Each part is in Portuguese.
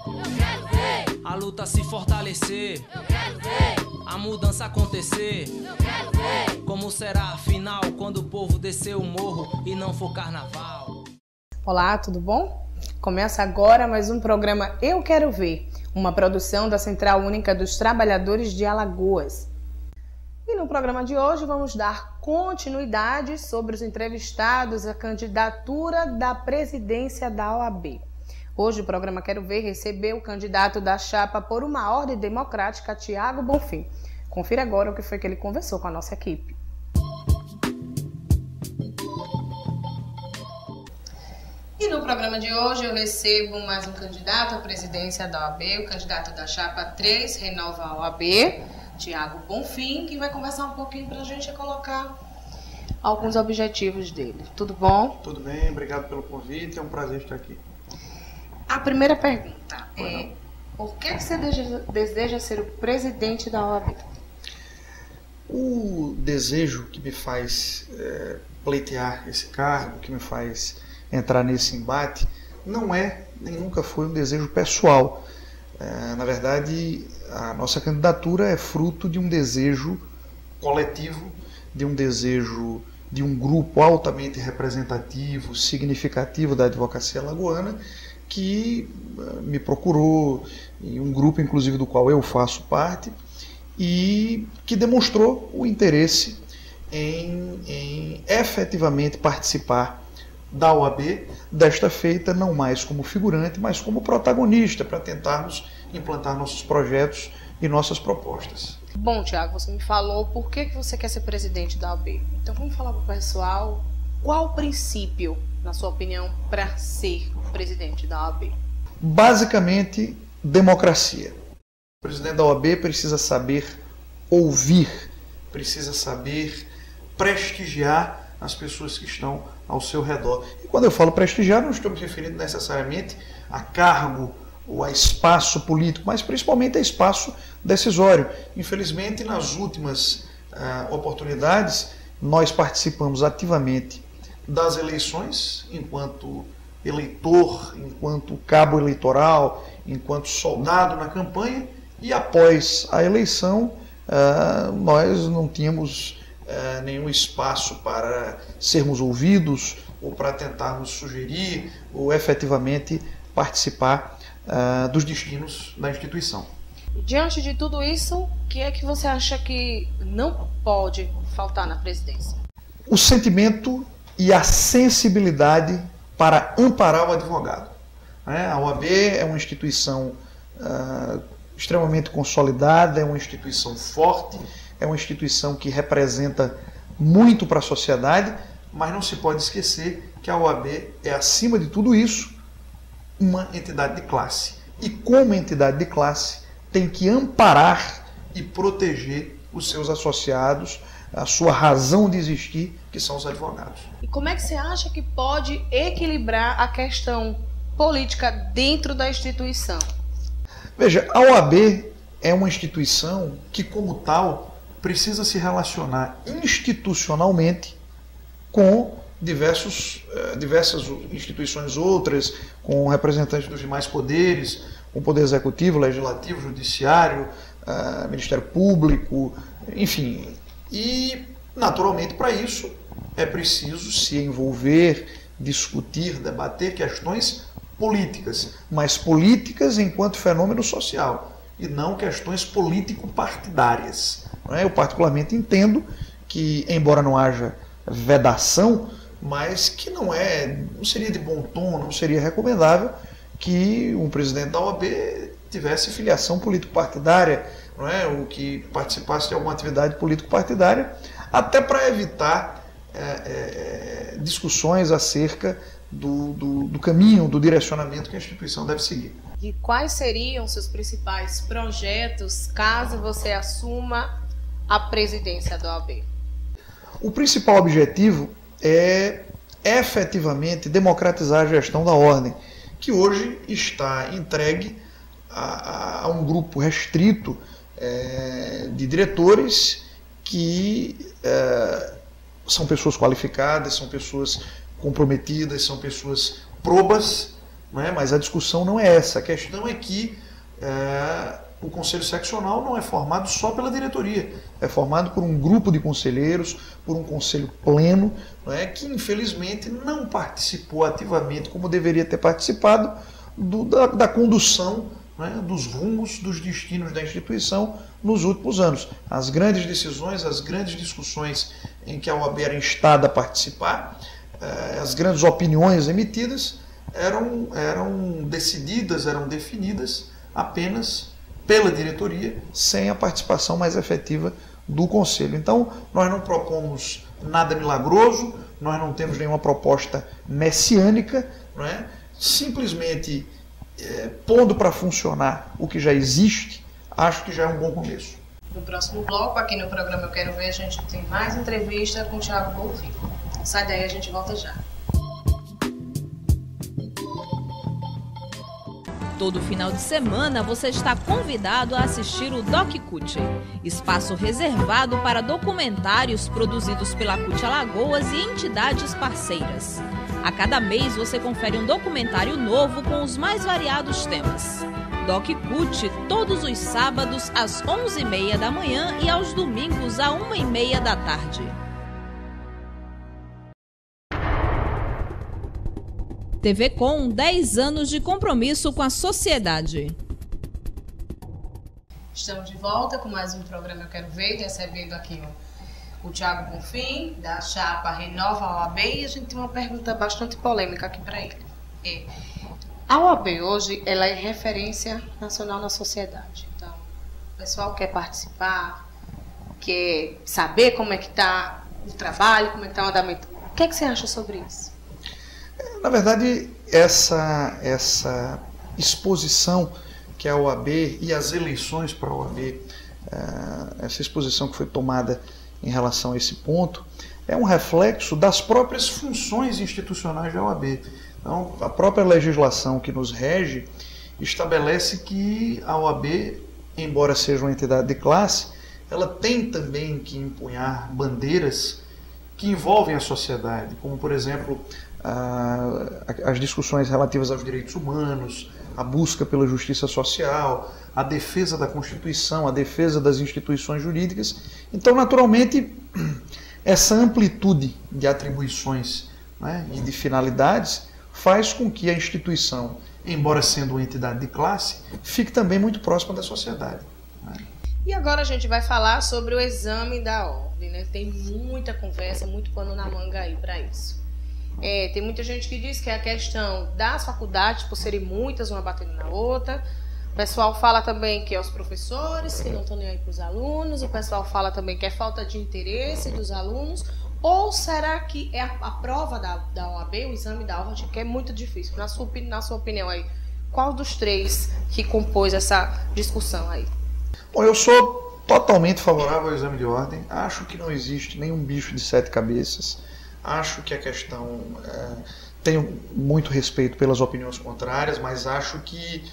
Eu quero ver. A luta se fortalecer. Eu quero ver. A mudança acontecer. Eu quero ver. Como será a final quando o povo descer o morro e não for carnaval? Olá, tudo bom? Começa agora mais um programa Eu Quero Ver, uma produção da Central Única dos Trabalhadores de Alagoas. E no programa de hoje vamos dar continuidade sobre os entrevistados à candidatura da presidência da OAB. Hoje o programa Quero Ver recebeu o candidato da chapa por uma ordem democrática, Thiago Bonfim. Confira agora o que foi que ele conversou com a nossa equipe. E no programa de hoje eu recebo mais um candidato à presidência da OAB, o candidato da chapa 3, Renova a OAB, Thiago Bonfim, que vai conversar um pouquinho para a gente colocar alguns objetivos dele. Tudo bom? Tudo bem, obrigado pelo convite, é um prazer estar aqui. A primeira pergunta é: por que você deseja ser o presidente da OAB? O desejo que me faz pleitear esse cargo, que me faz entrar nesse embate, não é nem nunca foi um desejo pessoal. Na verdade, a nossa candidatura é fruto de um desejo coletivo, de um desejo de um grupo altamente representativo, significativo da advocacia alagoana, que me procurou, e um grupo inclusive do qual eu faço parte, e que demonstrou o interesse em efetivamente participar da OAB, desta feita não mais como figurante, mas como protagonista, para tentarmos implantar nossos projetos e nossas propostas. Bom, Thiago, você me falou por que você quer ser presidente da OAB. Então vamos falar para o pessoal qual o princípio, na sua opinião, para ser presidente da OAB? Basicamente, democracia. O presidente da OAB precisa saber ouvir, precisa saber prestigiar as pessoas que estão ao seu redor. E quando eu falo prestigiar, não estou me referindo necessariamente a cargo ou a espaço político, mas principalmente a espaço decisório. Infelizmente, nas últimas oportunidades, nós participamos ativamente das eleições, enquanto eleitor, enquanto cabo eleitoral, enquanto soldado na campanha, e após a eleição, nós não tínhamos nenhum espaço para sermos ouvidos ou para tentarmos sugerir ou efetivamente participar dos destinos da instituição. Diante de tudo isso, o que é que você acha que não pode faltar na presidência? O sentimento e a sensibilidade para amparar o advogado. A OAB é uma instituição extremamente consolidada, é uma instituição forte, é uma instituição que representa muito para a sociedade, mas não se pode esquecer que a OAB é, acima de tudo isso, uma entidade de classe. E como entidade de classe, tem que amparar e proteger os seus associados, a sua razão de existir, que são os advogados. E como é que você acha que pode equilibrar a questão política dentro da instituição? Veja, a OAB é uma instituição que, como tal, precisa se relacionar institucionalmente com diversas instituições outras, com representantes dos demais poderes, com o Poder Executivo, Legislativo, Judiciário, Ministério Público, enfim. E, naturalmente, para isso é preciso se envolver, discutir, debater questões políticas, mas políticas enquanto fenômeno social, e não questões político-partidárias. Eu particularmente entendo que, embora não haja vedação, mas que não seria de bom tom, não seria recomendável que um presidente da OAB tivesse filiação político-partidária, ou que participasse de alguma atividade político-partidária, até para evitar discussões acerca do caminho, do direcionamento que a instituição deve seguir. E quais seriam seus principais projetos caso você assuma a presidência da OAB? O principal objetivo é efetivamente democratizar a gestão da ordem, que hoje está entregue a um grupo restrito de diretores que são pessoas qualificadas, são pessoas comprometidas, são pessoas probas, não é? Mas a discussão não é essa. A questão é que o Conselho Seccional não é formado só pela diretoria, é formado por um grupo de conselheiros, por um conselho pleno, não é? Que infelizmente não participou ativamente como deveria ter participado da condução, não é? Dos rumos, dos destinos da instituição nos últimos anos. As grandes decisões, as grandes discussões em que a OAB era instada a participar, as grandes opiniões emitidas eram decididas, eram definidas apenas pela diretoria, sem a participação mais efetiva do Conselho. Então, nós não propomos nada milagroso, nós não temos nenhuma proposta messiânica, não é? Simplesmente pondo para funcionar o que já existe, acho que já é um bom começo. No próximo bloco, aqui no programa Eu Quero Ver, a gente tem mais entrevista com o Thiago Bonfim. Sai daí, a gente volta já. Todo final de semana você está convidado a assistir o DocCut, espaço reservado para documentários produzidos pela CUT Alagoas e entidades parceiras. A cada mês você confere um documentário novo com os mais variados temas. DocCut todos os sábados às 11h30 da manhã e aos domingos às 1h30 da tarde. TV Com, 10 anos de compromisso com a sociedade. Estamos de volta com mais um programa Eu Quero Ver, recebendo aqui o Thiago Bonfim, da chapa Renova a OAB, e a gente tem uma pergunta bastante polêmica aqui para ele. A OAB hoje ela é referência nacional na sociedade. Então, o pessoal quer participar, quer saber como é que está o trabalho, como é que está o andamento. O que é que você acha sobre isso? Na verdade, essa exposição que a OAB e as eleições para a OAB, essa exposição que foi tomada em relação a esse ponto, é um reflexo das próprias funções institucionais da OAB. Então, a própria legislação que nos rege estabelece que a OAB, embora seja uma entidade de classe, ela tem também que empunhar bandeiras que envolvem a sociedade, como, por exemplo, as discussões relativas aos direitos humanos, a busca pela justiça social, a defesa da Constituição, a defesa das instituições jurídicas. Então, naturalmente, essa amplitude de atribuições, né, e de finalidades faz com que a instituição, embora sendo uma entidade de classe, fique também muito próxima da sociedade, né? E agora a gente vai falar sobre o exame da ordem, né? Tem muita conversa, muito pano na manga aí para isso. Tem muita gente que diz que é a questão das faculdades, por serem muitas, uma batendo na outra. O pessoal fala também que é os professores que não estão nem aí para os alunos. O pessoal fala também que é falta de interesse dos alunos. Ou será que é a prova da OAB, o exame da ordem, que é muito difícil? Na sua opinião aí, qual dos três que compôs essa discussão aí? Bom, eu sou totalmente favorável ao exame de ordem. Acho que não existe nenhum bicho de 7 cabeças. Acho que a questão... tenho muito respeito pelas opiniões contrárias, mas acho que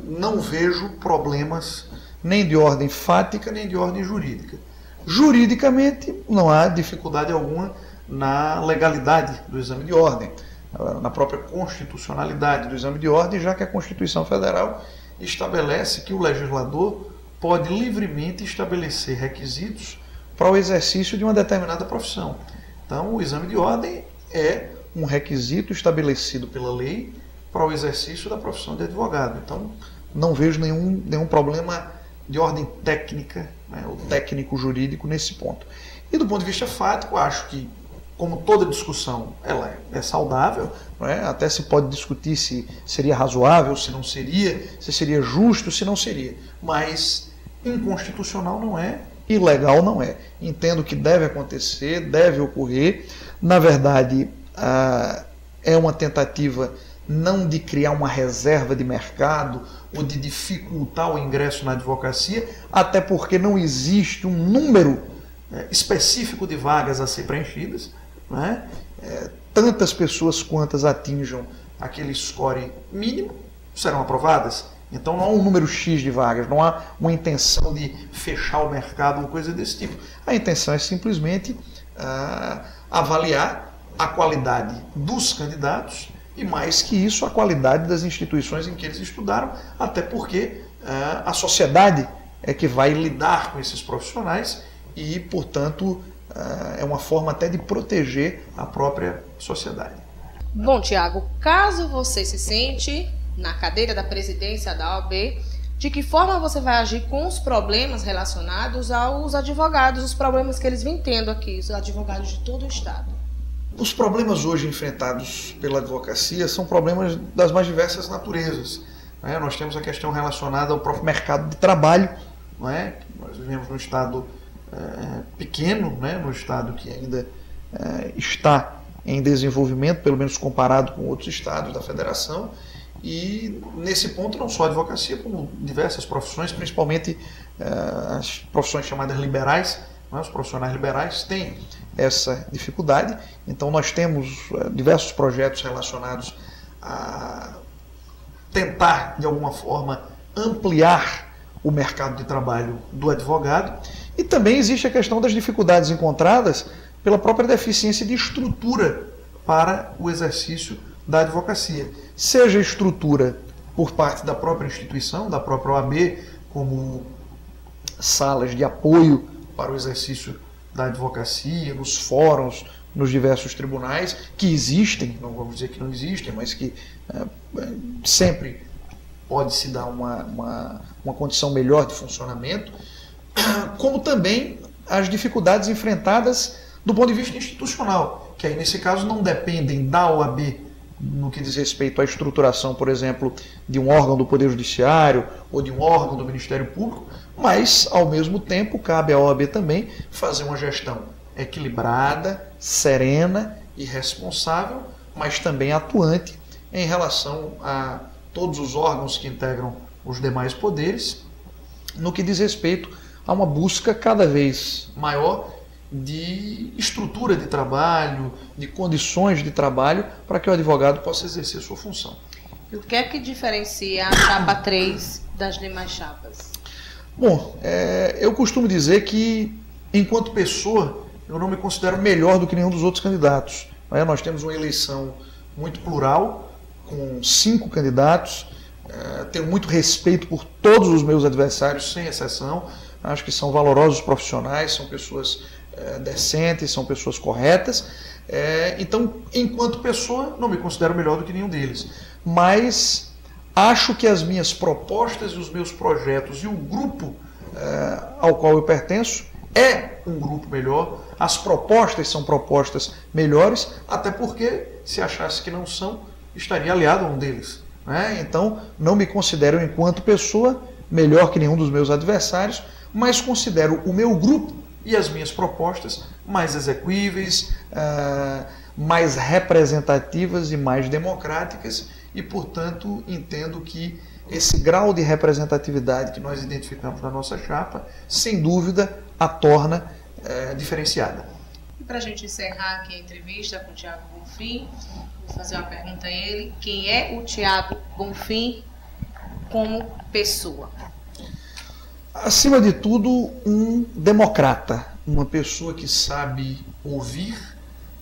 não vejo problemas nem de ordem fática, nem de ordem jurídica. Juridicamente, não há dificuldade alguma na legalidade do exame de ordem, na própria constitucionalidade do exame de ordem, já que a Constituição Federal estabelece que o legislador pode livremente estabelecer requisitos para o exercício de uma determinada profissão. Então, o exame de ordem é um requisito estabelecido pela lei para o exercício da profissão de advogado. Então, não vejo nenhum problema de ordem técnica, né, ou técnico-jurídico nesse ponto. E do ponto de vista fático, acho que, como toda discussão, ela é saudável, não é? Até se pode discutir se seria razoável, se não seria, se seria justo, se não seria. Mas inconstitucional não é, ilegal não é. Entendo que deve acontecer, deve ocorrer. Na verdade, é uma tentativa não de criar uma reserva de mercado ou de dificultar o ingresso na advocacia, até porque não existe um número específico de vagas a ser preenchidas, né? Tantas pessoas quantas atinjam aquele score mínimo serão aprovadas. Então não há um número X de vagas, não há uma intenção de fechar o mercado ou coisa desse tipo. A intenção é simplesmente avaliar a qualidade dos candidatos e mais que isso, a qualidade das instituições em que eles estudaram, até porque a sociedade é que vai lidar com esses profissionais e, portanto, é uma forma até de proteger a própria sociedade. Bom, Tiago, caso você se sente na cadeira da presidência da OAB, de que forma você vai agir com os problemas relacionados aos advogados, os problemas que eles vêm tendo aqui, os advogados de todo o Estado? Os problemas hoje enfrentados pela advocacia são problemas das mais diversas naturezas. Nós temos a questão relacionada ao próprio mercado de trabalho. Nós vivemos num Estado pequeno, num Estado que ainda está em desenvolvimento, pelo menos comparado com outros estados da federação. E nesse ponto não só a advocacia, como diversas profissões, principalmente as profissões chamadas liberais, os profissionais liberais têm essa dificuldade. Então nós temos diversos projetos relacionados a tentar, de alguma forma, ampliar o mercado de trabalho do advogado. E também existe a questão das dificuldades encontradas pela própria deficiência de estrutura para o exercício da advocacia. Seja estrutura por parte da própria instituição, da própria OAB, como salas de apoio para o exercício da advocacia, nos fóruns, nos diversos tribunais, que existem, não vamos dizer que não existem, mas que sempre pode-se dar uma condição melhor de funcionamento, como também as dificuldades enfrentadas do ponto de vista institucional, que aí nesse caso não dependem da OAB no que diz respeito à estruturação, por exemplo, de um órgão do Poder Judiciário ou de um órgão do Ministério Público, mas, ao mesmo tempo, cabe à OAB também fazer uma gestão equilibrada, serena e responsável, mas também atuante em relação a todos os órgãos que integram os demais poderes, no que diz respeito a uma busca cada vez maior de estrutura de trabalho, de condições de trabalho para que o advogado possa exercer sua função. E o que é que diferencia a chapa 3 das demais chapas? Bom, eu costumo dizer que, enquanto pessoa, eu não me considero melhor do que nenhum dos outros candidatos. Nós temos uma eleição muito plural, com 5 candidatos, tenho muito respeito por todos os meus adversários, sem exceção. Acho que são valorosos profissionais, são pessoas decentes, são pessoas corretas. Então, enquanto pessoa, não me considero melhor do que nenhum deles. Mas acho que as minhas propostas e os meus projetos e o grupo ao qual eu pertenço é um grupo melhor. As propostas são propostas melhores, até porque, se achasse que não são, estaria aliado a um deles. Então, não me considero, enquanto pessoa, melhor que nenhum dos meus adversários, mas considero o meu grupo e as minhas propostas mais execuíveis, mais representativas e mais democráticas e, portanto, entendo que esse grau de representatividade que nós identificamos na nossa chapa, sem dúvida, a torna diferenciada. E para a gente encerrar aqui a entrevista com o Tiago Bonfim, vou fazer uma pergunta a ele. Quem é o Tiago Bonfim como pessoa? Acima de tudo, um democrata, uma pessoa que sabe ouvir,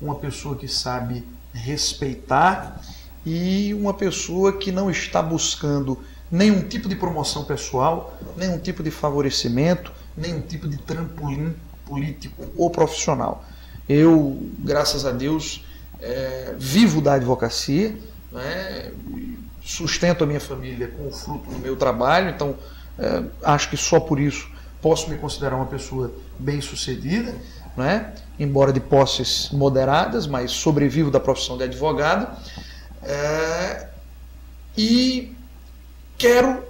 uma pessoa que sabe respeitar e uma pessoa que não está buscando nenhum tipo de promoção pessoal, nenhum tipo de favorecimento, nenhum tipo de trampolim político ou profissional. Eu, graças a Deus, vivo da advocacia, sustento a minha família com o fruto do meu trabalho, então acho que só por isso posso me considerar uma pessoa bem-sucedida, embora de posses moderadas, mas sobrevivo da profissão de advogado, e quero,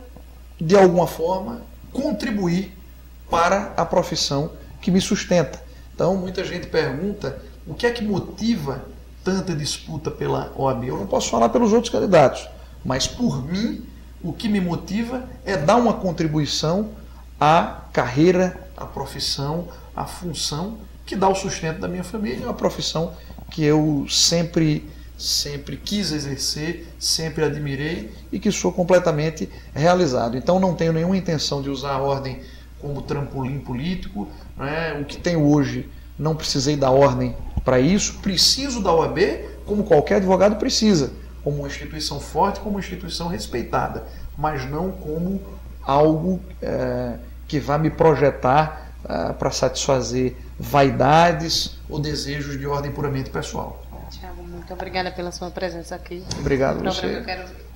de alguma forma, contribuir para a profissão que me sustenta. Então, muita gente pergunta o que é que motiva tanta disputa pela OAB. Eu não posso falar pelos outros candidatos, mas por mim, o que me motiva é dar uma contribuição à carreira, à profissão, à função que dá o sustento da minha família, uma profissão que eu sempre quis exercer, sempre admirei e que sou completamente realizado. Então não tenho nenhuma intenção de usar a ordem como trampolim político. O que tenho hoje, não precisei da ordem para isso, preciso da OAB como qualquer advogado precisa, como uma instituição forte, como uma instituição respeitada, mas não como algo que vai me projetar para satisfazer vaidades ou desejos de ordem puramente pessoal. Tiago, muito obrigada pela sua presença aqui. Obrigado a você. Eu quero ver.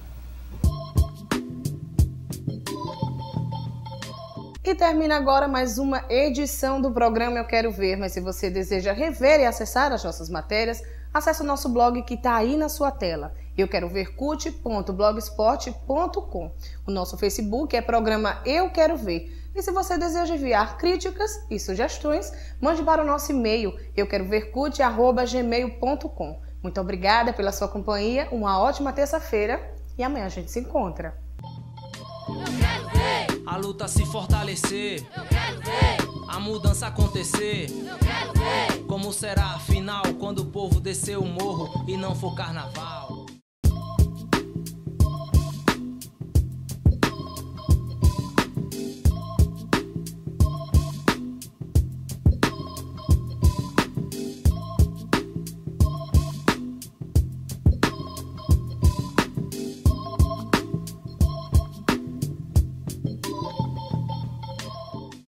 E termina agora mais uma edição do programa Eu Quero Ver, mas se você deseja rever e acessar as nossas matérias, acesse o nosso blog que está aí na sua tela, euquerovercut.blogspot.com. O nosso Facebook é programa Eu Quero Ver. E se você deseja enviar críticas e sugestões, mande para o nosso e-mail euquerovercut@gmail.com. Muito obrigada pela sua companhia, uma ótima terça-feira e amanhã a gente se encontra. Eu quero ver. A luta se fortalecer, Eu quero ver. a mudança acontecer. Eu quero ver. Como será afinal quando o povo descer o morro e não for carnaval?